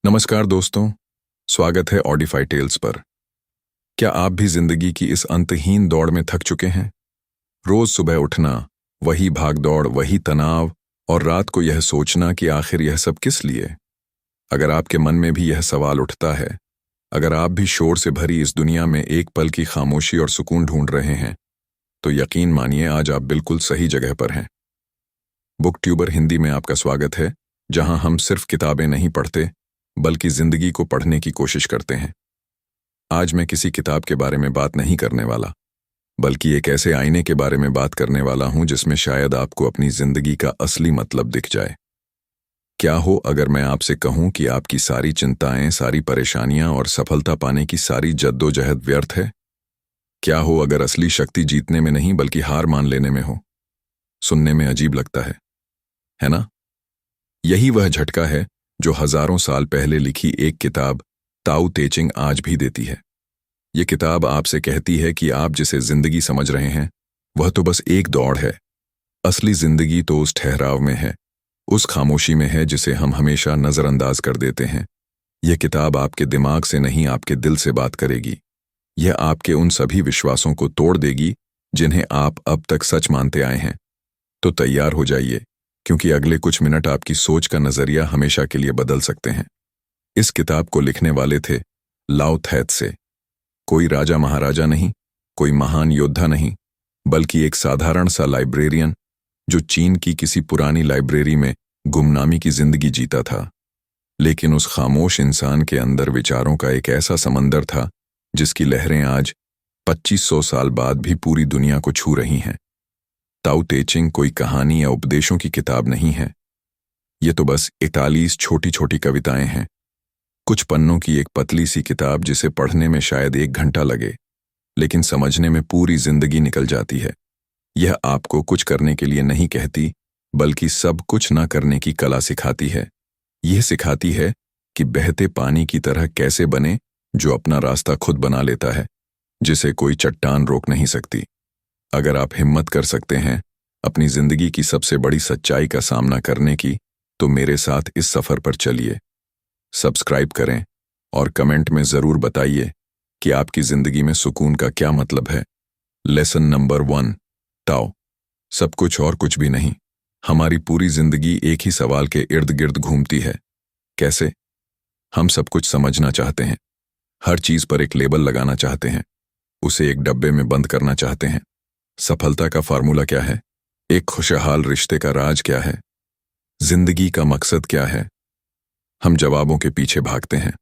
नमस्कार दोस्तों, स्वागत है ऑडिफाई टेल्स पर। क्या आप भी जिंदगी की इस अंतहीन दौड़ में थक चुके हैं? रोज सुबह उठना, वही भाग दौड़, वही तनाव, और रात को यह सोचना कि आखिर यह सब किस लिए? अगर आपके मन में भी यह सवाल उठता है, अगर आप भी शोर से भरी इस दुनिया में एक पल की खामोशी और सुकून ढूंढ रहे हैं, तो यकीन मानिए आज आप बिल्कुल सही जगह पर हैं। बुक ट्यूबर हिंदी में आपका स्वागत है, जहां हम सिर्फ किताबें नहीं पढ़ते बल्कि जिंदगी को पढ़ने की कोशिश करते हैं। आज मैं किसी किताब के बारे में बात नहीं करने वाला, बल्कि एक ऐसे आईने के बारे में बात करने वाला हूं जिसमें शायद आपको अपनी जिंदगी का असली मतलब दिख जाए। क्या हो अगर मैं आपसे कहूं कि आपकी सारी चिंताएं, सारी परेशानियां और सफलता पाने की सारी जद्दोजहद व्यर्थ है? क्या हो अगर असली शक्ति जीतने में नहीं बल्कि हार मान लेने में हो? सुनने में अजीब लगता है ना? यही वह झटका है जो हजारों साल पहले लिखी एक किताब ताओ ते चिंग आज भी देती है। ये किताब आपसे कहती है कि आप जिसे जिंदगी समझ रहे हैं वह तो बस एक दौड़ है। असली जिंदगी तो उस ठहराव में है, उस खामोशी में है जिसे हम हमेशा नजरअंदाज कर देते हैं। यह किताब आपके दिमाग से नहीं, आपके दिल से बात करेगी। यह आपके उन सभी विश्वासों को तोड़ देगी जिन्हें आप अब तक सच मानते आए हैं। तो तैयार हो जाइए, क्योंकि अगले कुछ मिनट आपकी सोच का नजरिया हमेशा के लिए बदल सकते हैं। इस किताब को लिखने वाले थे लाओ त्से। कोई राजा महाराजा नहीं, कोई महान योद्धा नहीं, बल्कि एक साधारण सा लाइब्रेरियन जो चीन की किसी पुरानी लाइब्रेरी में गुमनामी की जिंदगी जीता था। लेकिन उस खामोश इंसान के अंदर विचारों का एक ऐसा समंदर था जिसकी लहरें आज 2500 साल बाद भी पूरी दुनिया को छू रही हैं। ताओ ते चिंग कोई कहानी या उपदेशों की किताब नहीं है। ये तो बस 41 छोटी छोटी कविताएं हैं, कुछ पन्नों की एक पतली सी किताब जिसे पढ़ने में शायद 1 घंटा लगे, लेकिन समझने में पूरी जिंदगी निकल जाती है। यह आपको कुछ करने के लिए नहीं कहती, बल्कि सब कुछ ना करने की कला सिखाती है। यह सिखाती है कि बहते पानी की तरह कैसे बने जो अपना रास्ता खुद बना लेता है, जिसे कोई चट्टान रोक नहीं सकती। अगर आप हिम्मत कर सकते हैं अपनी जिंदगी की सबसे बड़ी सच्चाई का सामना करने की, तो मेरे साथ इस सफर पर चलिए। सब्सक्राइब करें और कमेंट में जरूर बताइए कि आपकी जिंदगी में सुकून का क्या मतलब है। लेसन नंबर 1, ताओ। सब कुछ और कुछ भी नहीं। हमारी पूरी जिंदगी एक ही सवाल के इर्द गिर्द घूमती है, कैसे? हम सब कुछ समझना चाहते हैं, हर चीज पर एक लेबल लगाना चाहते हैं, उसे एक डब्बे में बंद करना चाहते हैं। सफलता का फार्मूला क्या है? एक खुशहाल रिश्ते का राज क्या है? जिंदगी का मकसद क्या है? हम जवाबों के पीछे भागते हैं,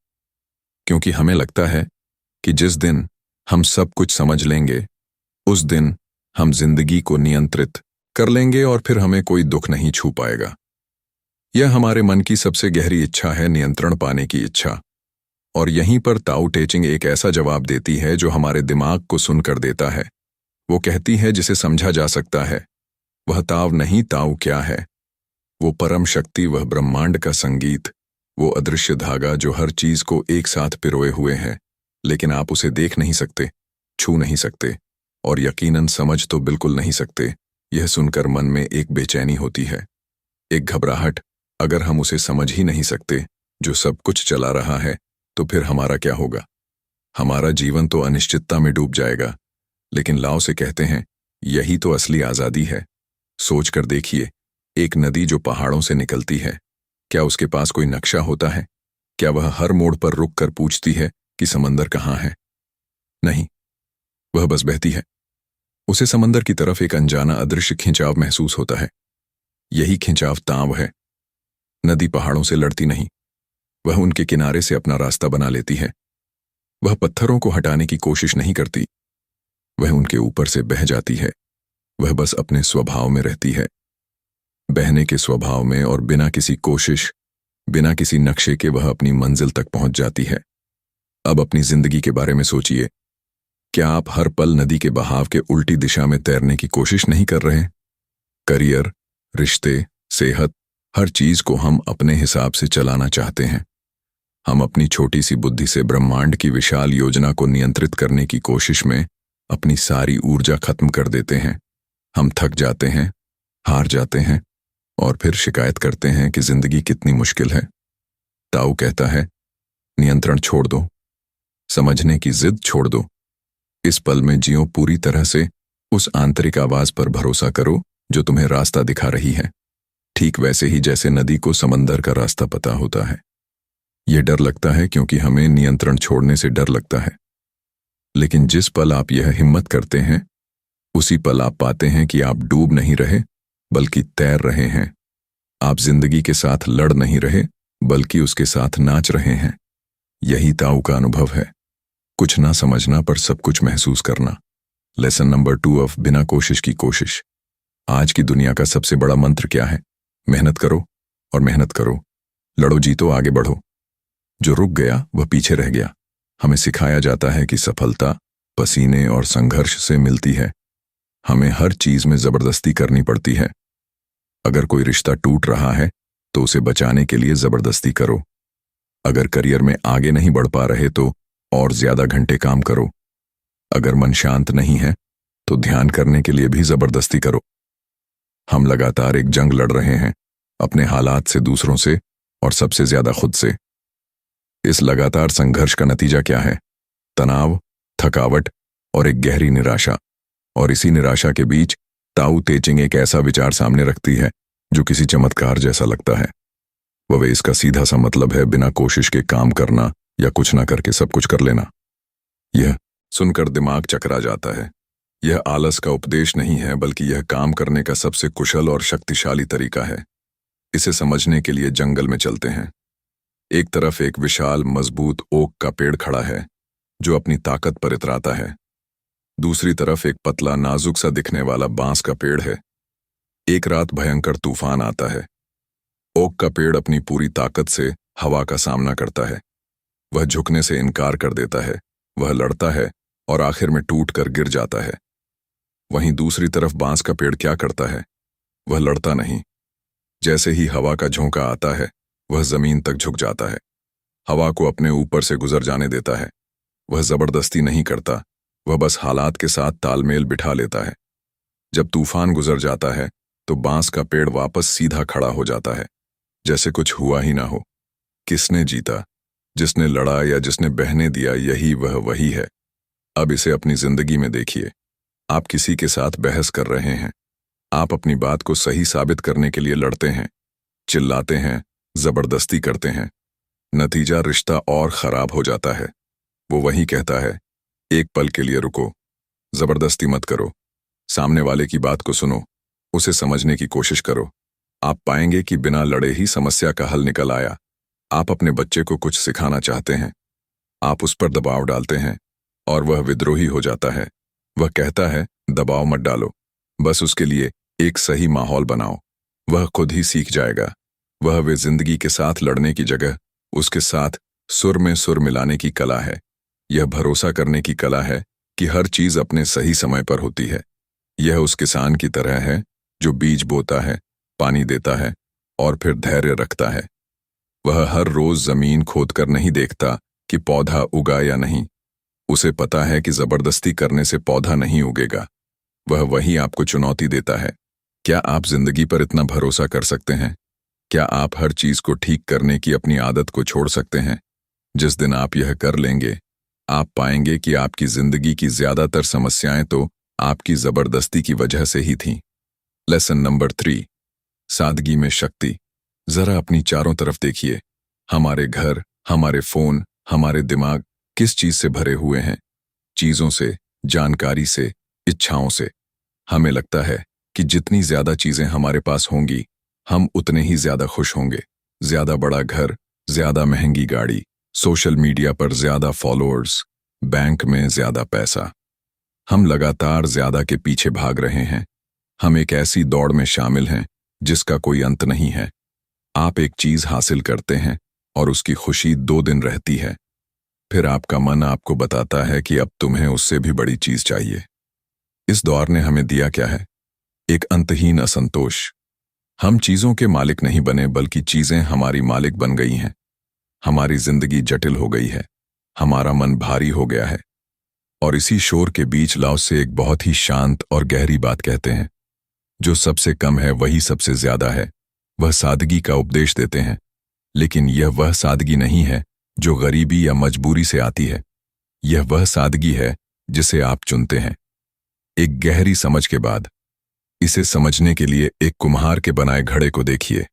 क्योंकि हमें लगता है कि जिस दिन हम सब कुछ समझ लेंगे, उस दिन हम जिंदगी को नियंत्रित कर लेंगे और फिर हमें कोई दुख नहीं छू पाएगा। यह हमारे मन की सबसे गहरी इच्छा है, नियंत्रण पाने की इच्छा। और यहीं पर ताओ ते चिंग एक ऐसा जवाब देती है जो हमारे दिमाग को सुनकर देता है। वो कहती है जिसे समझा जा सकता है। वह ताव नहीं, ताओ क्या है? वो परम शक्ति, वह ब्रह्मांड का संगीत, वो अदृश्य धागा जो हर चीज को एक साथ पिरोए हुए है, लेकिन आप उसे देख नहीं सकते, छू नहीं सकते और यकीनन समझ तो बिल्कुल नहीं सकते। यह सुनकर मन में एक बेचैनी होती है, एक घबराहट। अगर हम उसे समझ ही नहीं सकते जो सब कुछ चला रहा है, तो फिर हमारा क्या होगा? हमारा जीवन तो अनिश्चितता में डूब जाएगा। लेकिन लाओ से कहते हैं, यही तो असली आजादी है। सोच कर देखिए, एक नदी जो पहाड़ों से निकलती है, क्या उसके पास कोई नक्शा होता है? क्या वह हर मोड़ पर रुक कर पूछती है कि समंदर कहाँ है? नहीं, वह बस बहती है। उसे समंदर की तरफ एक अनजाना अदृश्य खिंचाव महसूस होता है। यही खिंचाव ताव है। नदी पहाड़ों से लड़ती नहीं, वह उनके किनारे से अपना रास्ता बना लेती है। वह पत्थरों को हटाने की कोशिश नहीं करती, वह उनके ऊपर से बह जाती है। वह बस अपने स्वभाव में रहती है, बहने के स्वभाव में, और बिना किसी कोशिश, बिना किसी नक्शे के वह अपनी मंजिल तक पहुंच जाती है। अब अपनी जिंदगी के बारे में सोचिए। क्या आप हर पल नदी के बहाव के उल्टी दिशा में तैरने की कोशिश नहीं कर रहे? करियर, रिश्ते, सेहत, हर चीज को हम अपने हिसाब से चलाना चाहते हैं। हम अपनी छोटी सी बुद्धि से ब्रह्मांड की विशाल योजना को नियंत्रित करने की कोशिश में अपनी सारी ऊर्जा खत्म कर देते हैं। हम थक जाते हैं, हार जाते हैं और फिर शिकायत करते हैं कि जिंदगी कितनी मुश्किल है। ताओ कहता है, नियंत्रण छोड़ दो, समझने की जिद छोड़ दो। इस पल में जियो, पूरी तरह से उस आंतरिक आवाज पर भरोसा करो जो तुम्हें रास्ता दिखा रही है, ठीक वैसे ही जैसे नदी को समंदर का रास्ता पता होता है। यह डर लगता है क्योंकि हमें नियंत्रण छोड़ने से डर लगता है, लेकिन जिस पल आप यह हिम्मत करते हैं, उसी पल आप पाते हैं कि आप डूब नहीं रहे बल्कि तैर रहे हैं। आप जिंदगी के साथ लड़ नहीं रहे बल्कि उसके साथ नाच रहे हैं। यही ताऊ का अनुभव है, कुछ ना समझना पर सब कुछ महसूस करना। लेसन नंबर 2 ऑफ बिना कोशिश की कोशिश। आज की दुनिया का सबसे बड़ा मंत्र क्या है? मेहनत करो और मेहनत करो, लड़ो जीतो आगे बढ़ो। जो रुक गया वह पीछे रह गया। हमें सिखाया जाता है कि सफलता पसीने और संघर्ष से मिलती है। हमें हर चीज में जबरदस्ती करनी पड़ती है। अगर कोई रिश्ता टूट रहा है तो उसे बचाने के लिए जबरदस्ती करो। अगर करियर में आगे नहीं बढ़ पा रहे तो और ज्यादा घंटे काम करो। अगर मन शांत नहीं है तो ध्यान करने के लिए भी जबरदस्ती करो। हम लगातार एक जंग लड़ रहे हैं, अपने हालात से, दूसरों से और सबसे ज्यादा खुद से। इस लगातार संघर्ष का नतीजा क्या है? तनाव, थकावट और एक गहरी निराशा। और इसी निराशा के बीच ताऊ ते चिंग एक ऐसा विचार सामने रखती है जो किसी चमत्कार जैसा लगता है। वह इसका सीधा सा मतलब है बिना कोशिश के काम करना या कुछ ना करके सब कुछ कर लेना। यह सुनकर दिमाग चकरा जाता है। यह आलस का उपदेश नहीं है बल्कि यह काम करने का सबसे कुशल और शक्तिशाली तरीका है। इसे समझने के लिए जंगल में चलते हैं। एक तरफ एक विशाल मजबूत ओक का पेड़ खड़ा है जो अपनी ताकत पर इतराता है। दूसरी तरफ एक पतला नाजुक सा दिखने वाला बांस का पेड़ है। एक रात भयंकर तूफान आता है। ओक का पेड़ अपनी पूरी ताकत से हवा का सामना करता है। वह झुकने से इनकार कर देता है, वह लड़ता है और आखिर में टूट कर गिर जाता है। वहीं दूसरी तरफ बांस का पेड़ क्या करता है? वह लड़ता नहीं। जैसे ही हवा का झोंका आता है वह जमीन तक झुक जाता है, हवा को अपने ऊपर से गुजर जाने देता है। वह जबरदस्ती नहीं करता, वह बस हालात के साथ तालमेल बिठा लेता है। जब तूफान गुजर जाता है तो बांस का पेड़ वापस सीधा खड़ा हो जाता है, जैसे कुछ हुआ ही ना हो। किसने जीता? जिसने लड़ा या जिसने बहने दिया, यही वही है। अब इसे अपनी जिंदगी में देखिए। आप किसी के साथ बहस कर रहे हैं, आप अपनी बात को सही साबित करने के लिए लड़ते हैं, चिल्लाते हैं, जबरदस्ती करते हैं। नतीजा रिश्ता और खराब हो जाता है। वो वही कहता है, एक पल के लिए रुको, जबरदस्ती मत करो, सामने वाले की बात को सुनो, उसे समझने की कोशिश करो। आप पाएंगे कि बिना लड़े ही समस्या का हल निकल आया। आप अपने बच्चे को कुछ सिखाना चाहते हैं, आप उस पर दबाव डालते हैं और वह विद्रोही हो जाता है। वह कहता है, दबाव मत डालो, बस उसके लिए एक सही माहौल बनाओ, वह खुद ही सीख जाएगा। वह जिंदगी के साथ लड़ने की जगह उसके साथ सुर में सुर मिलाने की कला है। यह भरोसा करने की कला है कि हर चीज अपने सही समय पर होती है। यह उस किसान की तरह है जो बीज बोता है, पानी देता है और फिर धैर्य रखता है। वह हर रोज जमीन खोदकर नहीं देखता कि पौधा उगा या नहीं। उसे पता है कि जबरदस्ती करने से पौधा नहीं उगेगा। वह वही आपको चुनौती देता है। क्या आप जिंदगी पर इतना भरोसा कर सकते हैं? क्या आप हर चीज को ठीक करने की अपनी आदत को छोड़ सकते हैं? जिस दिन आप यह कर लेंगे, आप पाएंगे कि आपकी जिंदगी की ज्यादातर समस्याएं तो आपकी जबरदस्ती की वजह से ही थीं। लेसन नंबर 3, सादगी में शक्ति। जरा अपनी चारों तरफ देखिए। हमारे घर, हमारे फोन, हमारे दिमाग किस चीज से भरे हुए हैं? चीजों से, जानकारी से, इच्छाओं से। हमें लगता है कि जितनी ज्यादा चीजें हमारे पास होंगी, हम उतने ही ज्यादा खुश होंगे। ज्यादा बड़ा घर, ज्यादा महंगी गाड़ी, सोशल मीडिया पर ज्यादा फॉलोअर्स, बैंक में ज्यादा पैसा। हम लगातार ज्यादा के पीछे भाग रहे हैं। हम एक ऐसी दौड़ में शामिल हैं जिसका कोई अंत नहीं है। आप एक चीज हासिल करते हैं और उसकी खुशी 2 दिन रहती है, फिर आपका मन आपको बताता है कि अब तुम्हें उससे भी बड़ी चीज चाहिए। इस दौर ने हमें दिया क्या है? एक अंतहीन असंतोष। हम चीजों के मालिक नहीं बने बल्कि चीजें हमारी मालिक बन गई हैं। हमारी जिंदगी जटिल हो गई है, हमारा मन भारी हो गया है। और इसी शोर के बीच लाओ से एक बहुत ही शांत और गहरी बात कहते हैं, जो सबसे कम है वही सबसे ज्यादा है। वह सादगी का उपदेश देते हैं, लेकिन यह वह सादगी नहीं है जो गरीबी या मजबूरी से आती है। यह वह सादगी है जिसे आप चुनते हैं। एक गहरी समझ के बाद इसे समझने के लिए एक कुम्हार के बनाए घड़े को देखिए।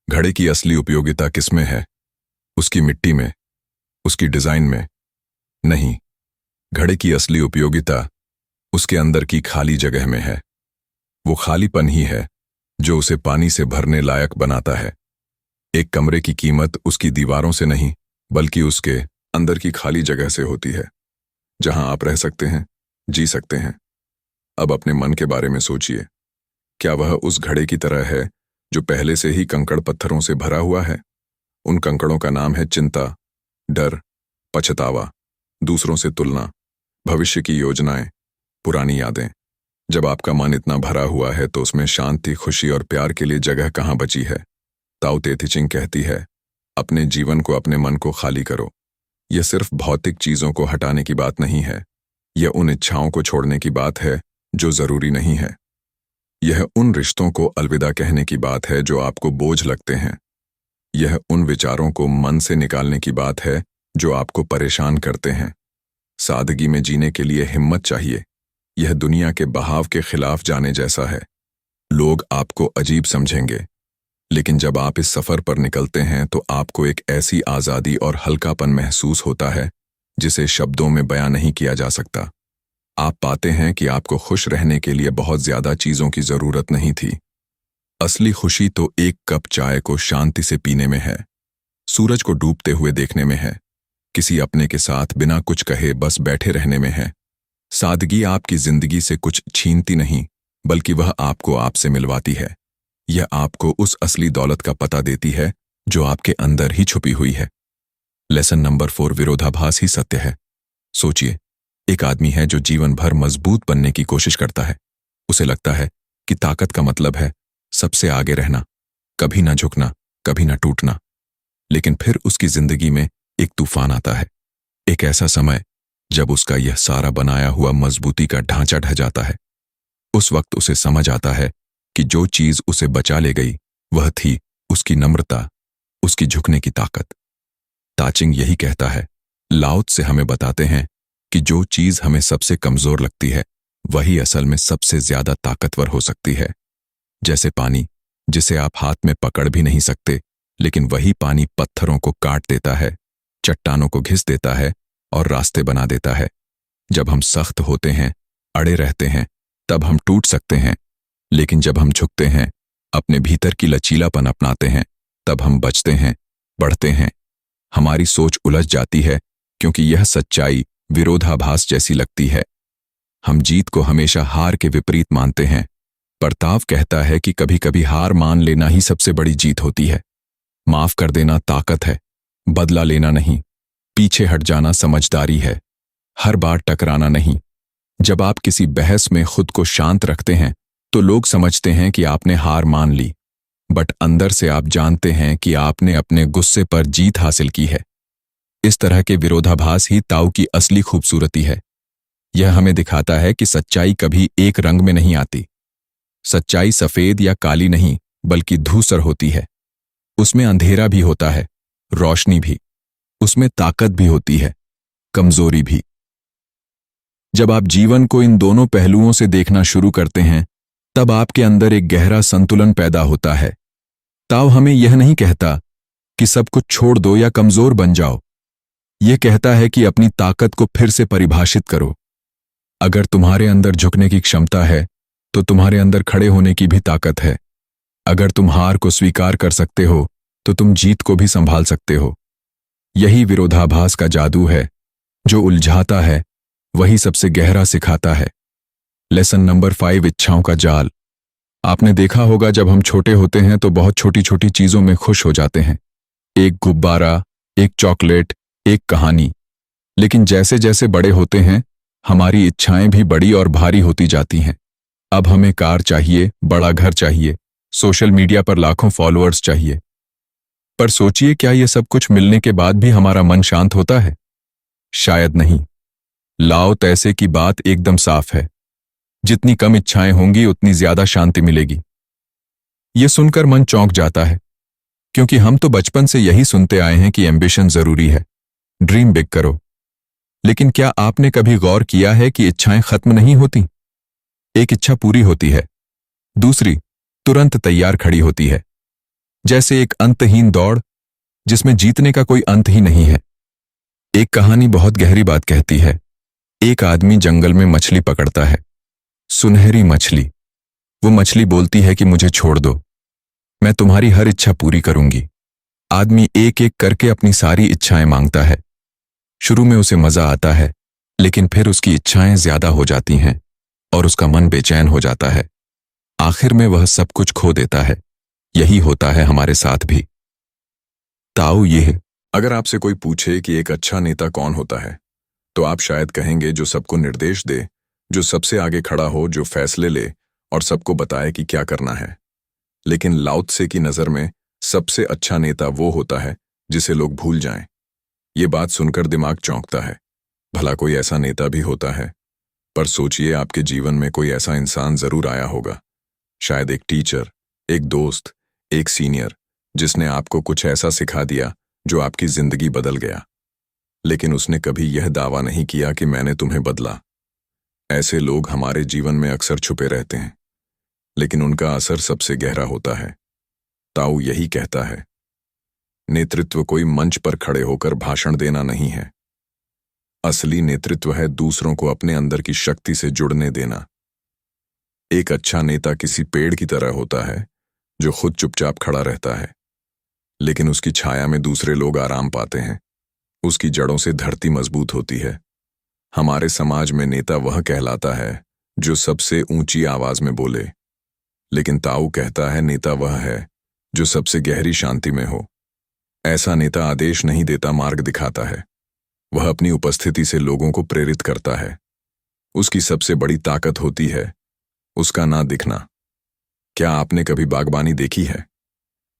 घड़े की असली उपयोगिता किसमें है? उसकी मिट्टी में, उसकी डिजाइन में नहीं। घड़े की असली उपयोगिता उसके अंदर की खाली जगह में है। वो खालीपन ही है जो उसे पानी से भरने लायक बनाता है। एक कमरे की कीमत उसकी दीवारों से नहीं, बल्कि उसके अंदर की खाली जगह से होती है, जहां आप रह सकते हैं, जी सकते हैं। अब अपने मन के बारे में सोचिए। क्या वह उस घड़े की तरह है जो पहले से ही कंकड़ पत्थरों से भरा हुआ है? उन कंकड़ों का नाम है चिंता, डर, पछतावा, दूसरों से तुलना, भविष्य की योजनाएं, पुरानी यादें। जब आपका मन इतना भरा हुआ है तो उसमें शांति, खुशी और प्यार के लिए जगह कहाँ बची है? ताओ ते चिंग कहती है, अपने जीवन को, अपने मन को खाली करो। यह सिर्फ भौतिक चीजों को हटाने की बात नहीं है। यह उन इच्छाओं को छोड़ने की बात है जो जरूरी नहीं है। यह उन रिश्तों को अलविदा कहने की बात है जो आपको बोझ लगते हैं। यह उन विचारों को मन से निकालने की बात है जो आपको परेशान करते हैं। सादगी में जीने के लिए हिम्मत चाहिए। यह दुनिया के बहाव के खिलाफ जाने जैसा है। लोग आपको अजीब समझेंगे, लेकिन जब आप इस सफर पर निकलते हैं तो आपको एक ऐसी आज़ादी और हल्कापन महसूस होता है जिसे शब्दों में बयां नहीं किया जा सकता। आप पाते हैं कि आपको खुश रहने के लिए बहुत ज्यादा चीजों की जरूरत नहीं थी। असली खुशी तो एक कप चाय को शांति से पीने में है, सूरज को डूबते हुए देखने में है, किसी अपने के साथ बिना कुछ कहे बस बैठे रहने में है। सादगी आपकी जिंदगी से कुछ छीनती नहीं, बल्कि वह आपको आपसे मिलवाती है। यह आपको उस असली दौलत का पता देती है जो आपके अंदर ही छुपी हुई है। लेसन नंबर 4, विरोधाभास ही सत्य है। सोचिए, एक आदमी है जो जीवन भर मजबूत बनने की कोशिश करता है। उसे लगता है कि ताकत का मतलब है सबसे आगे रहना, कभी ना झुकना, कभी ना टूटना। लेकिन फिर उसकी जिंदगी में एक तूफान आता है, एक ऐसा समय जब उसका यह सारा बनाया हुआ मजबूती का ढांचा ढह जाता है। उस वक्त उसे समझ आता है कि जो चीज उसे बचा ले गई वह थी उसकी नम्रता, उसकी झुकने की ताकत। ताचिंग यही कहता है। लाओ त्से हमें बताते हैं कि जो चीज हमें सबसे कमजोर लगती है वही असल में सबसे ज्यादा ताकतवर हो सकती है। जैसे पानी, जिसे आप हाथ में पकड़ भी नहीं सकते, लेकिन वही पानी पत्थरों को काट देता है, चट्टानों को घिस देता है और रास्ते बना देता है। जब हम सख्त होते हैं, अड़े रहते हैं, तब हम टूट सकते हैं, लेकिन जब हम झुकते हैं, अपने भीतर की लचीलापन अपनाते हैं, तब हम बचते हैं, बढ़ते हैं। हमारी सोच उलझ जाती है क्योंकि यह सच्चाई विरोधाभास जैसी लगती है। हम जीत को हमेशा हार के विपरीत मानते हैं। पर ताव कहता है कि कभी कभी हार मान लेना ही सबसे बड़ी जीत होती है। माफ कर देना ताकत है, बदला लेना नहीं। पीछे हट जाना समझदारी है, हर बार टकराना नहीं। जब आप किसी बहस में खुद को शांत रखते हैं तो लोग समझते हैं कि आपने हार मान ली, बट अंदर से आप जानते हैं कि आपने अपने गुस्से पर जीत हासिल की है। इस तरह के विरोधाभास ही ताओ की असली खूबसूरती है। यह हमें दिखाता है कि सच्चाई कभी एक रंग में नहीं आती। सच्चाई सफेद या काली नहीं, बल्कि धूसर होती है। उसमें अंधेरा भी होता है, रोशनी भी। उसमें ताकत भी होती है, कमजोरी भी। जब आप जीवन को इन दोनों पहलुओं से देखना शुरू करते हैं, तब आपके अंदर एक गहरा संतुलन पैदा होता है। ताओ हमें यह नहीं कहता कि सब कुछ छोड़ दो या कमजोर बन जाओ। यह कहता है कि अपनी ताकत को फिर से परिभाषित करो। अगर तुम्हारे अंदर झुकने की क्षमता है तो तुम्हारे अंदर खड़े होने की भी ताकत है। अगर तुम हार को स्वीकार कर सकते हो तो तुम जीत को भी संभाल सकते हो। यही विरोधाभास का जादू है। जो उलझाता है वही सबसे गहरा सिखाता है। लेसन नंबर 5, इच्छाओं का जाल। आपने देखा होगा जब हम छोटे होते हैं तो बहुत छोटी छोटी चीजों में खुश हो जाते हैं। एक गुब्बारा, एक चॉकलेट, एक कहानी। लेकिन जैसे जैसे बड़े होते हैं हमारी इच्छाएं भी बड़ी और भारी होती जाती हैं। अब हमें कार चाहिए, बड़ा घर चाहिए, सोशल मीडिया पर लाखों फॉलोअर्स चाहिए। पर सोचिए, क्या यह सब कुछ मिलने के बाद भी हमारा मन शांत होता है? शायद नहीं। लाओ तैसे की बात एकदम साफ है। जितनी कम इच्छाएं होंगी उतनी ज्यादा शांति मिलेगी। यह सुनकर मन चौंक जाता है, क्योंकि हम तो बचपन से यही सुनते आए हैं कि एम्बिशन जरूरी है, ड्रीम बिग करो। लेकिन क्या आपने कभी गौर किया है कि इच्छाएं खत्म नहीं होती? एक इच्छा पूरी होती है, दूसरी तुरंत तैयार खड़ी होती है, जैसे एक अंतहीन दौड़ जिसमें जीतने का कोई अंत ही नहीं है। एक कहानी बहुत गहरी बात कहती है। एक आदमी जंगल में मछली पकड़ता है, सुनहरी मछली। वो मछली बोलती है कि मुझे छोड़ दो, मैं तुम्हारी हर इच्छा पूरी करूंगी। आदमी एक एक करके अपनी सारी इच्छाएं मांगता है। शुरू में उसे मजा आता है, लेकिन फिर उसकी इच्छाएं ज्यादा हो जाती हैं और उसका मन बेचैन हो जाता है। आखिर में वह सब कुछ खो देता है। यही होता है हमारे साथ भी। ताऊ ये, अगर आपसे कोई पूछे कि एक अच्छा नेता कौन होता है, तो आप शायद कहेंगे जो सबको निर्देश दे, जो सबसे आगे खड़ा हो, जो फैसले ले और सबको बताए कि क्या करना है। लेकिन लाओ त्से की नजर में सबसे अच्छा नेता वो होता है जिसे लोग भूल जाएं। ये बात सुनकर दिमाग चौंकता है। भला कोई ऐसा नेता भी होता है? पर सोचिए, आपके जीवन में कोई ऐसा इंसान जरूर आया होगा। शायद एक टीचर, एक दोस्त, एक सीनियर, जिसने आपको कुछ ऐसा सिखा दिया जो आपकी जिंदगी बदल गया। लेकिन उसने कभी यह दावा नहीं किया कि मैंने तुम्हें बदला। ऐसे लोग हमारे जीवन में अक्सर छुपे रहते हैं, लेकिन उनका असर सबसे गहरा होता है। ताऊ यही कहता है, नेतृत्व कोई मंच पर खड़े होकर भाषण देना नहीं है। असली नेतृत्व है दूसरों को अपने अंदर की शक्ति से जुड़ने देना। एक अच्छा नेता किसी पेड़ की तरह होता है जो खुद चुपचाप खड़ा रहता है, लेकिन उसकी छाया में दूसरे लोग आराम पाते हैं। उसकी जड़ों से धरती मजबूत होती है। हमारे समाज में नेता वह कहलाता है जो सबसे ऊंची आवाज में बोले, लेकिन ताऊ कहता है नेता वह है जो सबसे गहरी शांति में हो। ऐसा नेता आदेश नहीं देता, मार्ग दिखाता है। वह अपनी उपस्थिति से लोगों को प्रेरित करता है। उसकी सबसे बड़ी ताकत होती है उसका ना दिखना। क्या आपने कभी बागबानी देखी है?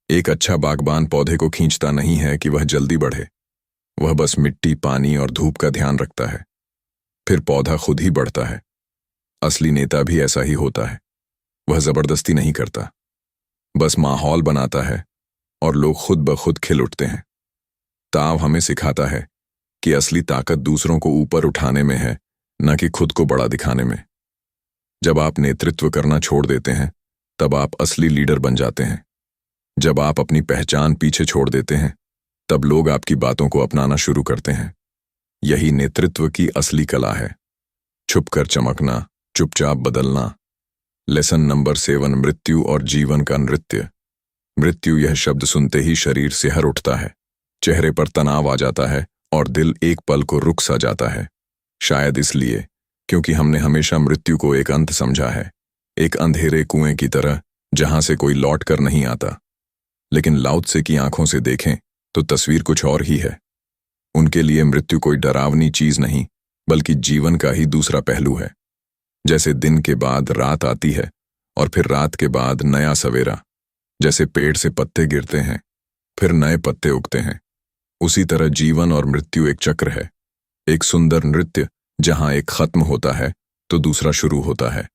एक अच्छा बागबान पौधे को खींचता नहीं है कि वह जल्दी बढ़े। वह बस मिट्टी, पानी और धूप का ध्यान रखता है, फिर पौधा खुद ही बढ़ता है। असली नेता भी ऐसा ही होता है। वह जबरदस्ती नहीं करता, बस माहौल बनाता है और लोग खुद ब खुद खिल उठते हैं। ताव हमें सिखाता है कि असली ताकत दूसरों को ऊपर उठाने में है, न कि खुद को बड़ा दिखाने में। जब आप नेतृत्व करना छोड़ देते हैं, तब आप असली लीडर बन जाते हैं। जब आप अपनी पहचान पीछे छोड़ देते हैं, तब लोग आपकी बातों को अपनाना शुरू करते हैं। यही नेतृत्व की असली कला है। छुपकर चमकना, चुपचाप बदलना। लेसन नंबर 7, मृत्यु और जीवन का नृत्य। मृत्यु, यह शब्द सुनते ही शरीर सिहर उठता है, चेहरे पर तनाव आ जाता है और दिल एक पल को रुक सा जाता है। शायद इसलिए क्योंकि हमने हमेशा मृत्यु को एक अंत समझा है, एक अंधेरे कुएं की तरह जहां से कोई लौट कर नहीं आता। लेकिन लाओ त्से की आंखों से देखें तो तस्वीर कुछ और ही है। उनके लिए मृत्यु कोई डरावनी चीज नहीं, बल्कि जीवन का ही दूसरा पहलू है। जैसे दिन के बाद रात आती है और फिर रात के बाद नया सवेरा। जैसे पेड़ से पत्ते गिरते हैं, फिर नए पत्ते उगते हैं, उसी तरह जीवन और मृत्यु एक चक्र है, एक सुंदर नृत्य जहां एक खत्म होता है तो दूसरा शुरू होता है।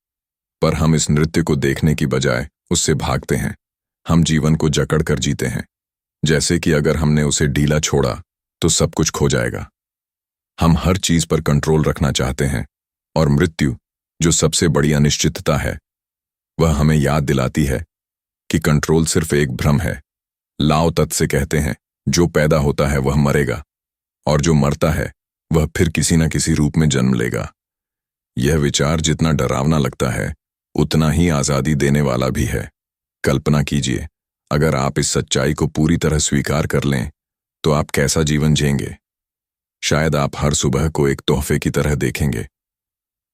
पर हम इस नृत्य को देखने की बजाय उससे भागते हैं। हम जीवन को जकड़ कर जीते हैं, जैसे कि अगर हमने उसे ढीला छोड़ा तो सब कुछ खो जाएगा। हम हर चीज पर कंट्रोल रखना चाहते हैं, और मृत्यु, जो सबसे बड़ी अनिश्चितता है, वह हमें याद दिलाती है कि कंट्रोल सिर्फ एक भ्रम है। लाओ त्से कहते हैं, जो पैदा होता है वह मरेगा, और जो मरता है वह फिर किसी न किसी रूप में जन्म लेगा। यह विचार जितना डरावना लगता है, उतना ही आजादी देने वाला भी है। कल्पना कीजिए, अगर आप इस सच्चाई को पूरी तरह स्वीकार कर लें, तो आप कैसा जीवन जिएंगे। शायद आप हर सुबह को एक तोहफे की तरह देखेंगे।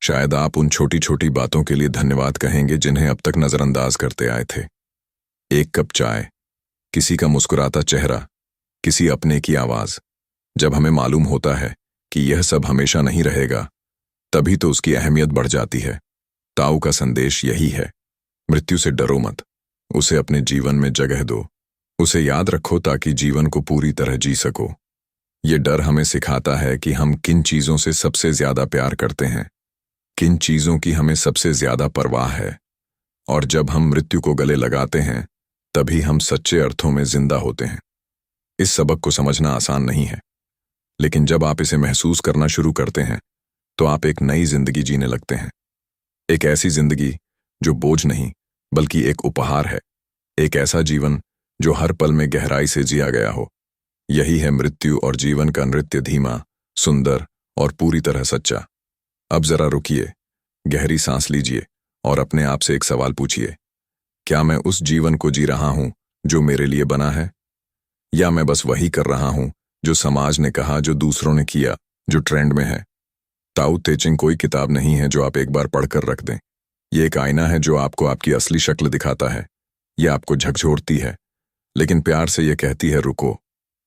शायद आप उन छोटी छोटी बातों के लिए धन्यवाद कहेंगे जिन्हें अब तक नजरअंदाज करते आए थे। एक कप चाय, किसी का मुस्कुराता चेहरा, किसी अपने की आवाज। जब हमें मालूम होता है कि यह सब हमेशा नहीं रहेगा, तभी तो उसकी अहमियत बढ़ जाती है। ताऊ का संदेश यही है, मृत्यु से डरो मत, उसे अपने जीवन में जगह दो, उसे याद रखो ताकि जीवन को पूरी तरह जी सको। ये डर हमें सिखाता है कि हम किन चीजों से सबसे ज्यादा प्यार करते हैं, किन चीजों की हमें सबसे ज्यादा परवाह है। और जब हम मृत्यु को गले लगाते हैं, तभी हम सच्चे अर्थों में जिंदा होते हैं। इस सबक को समझना आसान नहीं है, लेकिन जब आप इसे महसूस करना शुरू करते हैं तो आप एक नई जिंदगी जीने लगते हैं। एक ऐसी जिंदगी जो बोझ नहीं बल्कि एक उपहार है। एक ऐसा जीवन जो हर पल में गहराई से जिया गया हो। यही है मृत्यु और जीवन का नृत्य, धीमा, सुंदर और पूरी तरह सच्चा। अब जरा रुकिए, गहरी सांस लीजिए और अपने आप से एक सवाल पूछिए, क्या मैं उस जीवन को जी रहा हूं जो मेरे लिए बना है, या मैं बस वही कर रहा हूं जो समाज ने कहा, जो दूसरों ने किया, जो ट्रेंड में है। ताओ ते चिंग कोई किताब नहीं है जो आप एक बार पढ़कर रख दें। ये एक आईना है जो आपको आपकी असली शक्ल दिखाता है। यह आपको झकझोरती है, लेकिन प्यार से यह कहती है, रुको,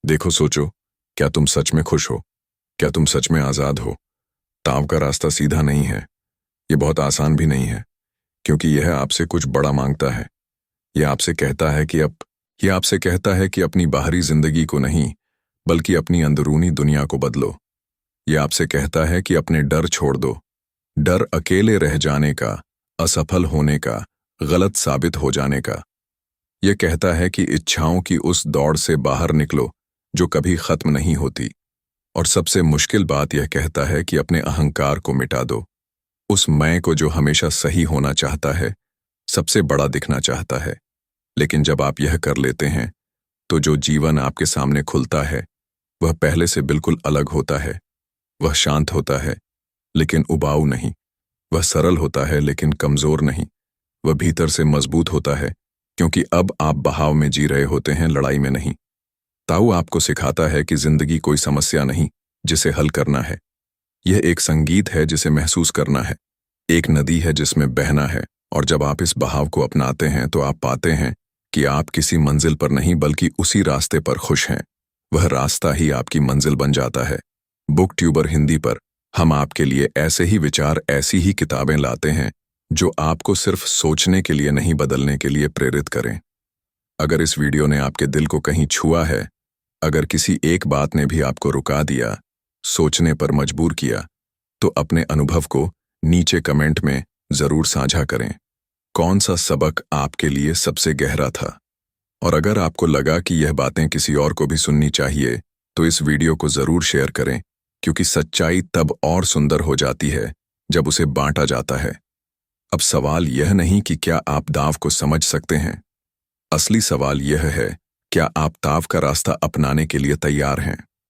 देखो, सोचो, क्या तुम सच में खुश हो? क्या तुम सच में आजाद हो? ताव का रास्ता सीधा नहीं है, ये बहुत आसान भी नहीं है, क्योंकि यह आपसे कुछ बड़ा मांगता है। यह आपसे कहता है कि अपनी बाहरी जिंदगी को नहीं, बल्कि अपनी अंदरूनी दुनिया को बदलो। यह आपसे कहता है कि अपने डर छोड़ दो, डर अकेले रह जाने का, असफल होने का, गलत साबित हो जाने का। यह कहता है कि इच्छाओं की उस दौड़ से बाहर निकलो जो कभी खत्म नहीं होती। और सबसे मुश्किल बात यह कहता है कि अपने अहंकार को मिटा दो, उस मैं को जो हमेशा सही होना चाहता है, सबसे बड़ा दिखना चाहता है। लेकिन जब आप यह कर लेते हैं तो जो जीवन आपके सामने खुलता है वह पहले से बिल्कुल अलग होता है। वह शांत होता है लेकिन उबाऊ नहीं, वह सरल होता है लेकिन कमजोर नहीं, वह भीतर से मजबूत होता है, क्योंकि अब आप बहाव में जी रहे होते हैं, लड़ाई में नहीं। ताऊ आपको सिखाता है कि जिंदगी कोई समस्या नहीं जिसे हल करना है। यह एक संगीत है जिसे महसूस करना है, एक नदी है जिसमें बहना है। और जब आप इस बहाव को अपनाते हैं तो आप पाते हैं कि आप किसी मंजिल पर नहीं बल्कि उसी रास्ते पर खुश हैं। वह रास्ता ही आपकी मंजिल बन जाता है। बुक ट्यूबर हिंदी पर हम आपके लिए ऐसे ही विचार, ऐसी ही किताबें लाते हैं जो आपको सिर्फ सोचने के लिए नहीं, बदलने के लिए प्रेरित करें। अगर इस वीडियो ने आपके दिल को कहीं छुआ है, अगर किसी एक बात ने भी आपको रुका दिया, सोचने पर मजबूर किया, तो अपने अनुभव को नीचे कमेंट में जरूर साझा करें। कौन सा सबक आपके लिए सबसे गहरा था? और अगर आपको लगा कि यह बातें किसी और को भी सुननी चाहिए, तो इस वीडियो को जरूर शेयर करें, क्योंकि सच्चाई तब और सुंदर हो जाती है जब उसे बांटा जाता है। अब सवाल यह नहीं कि क्या आप दाव को समझ सकते हैं, असली सवाल यह है, क्या आप ताव का रास्ता अपनाने के लिए तैयार हैं?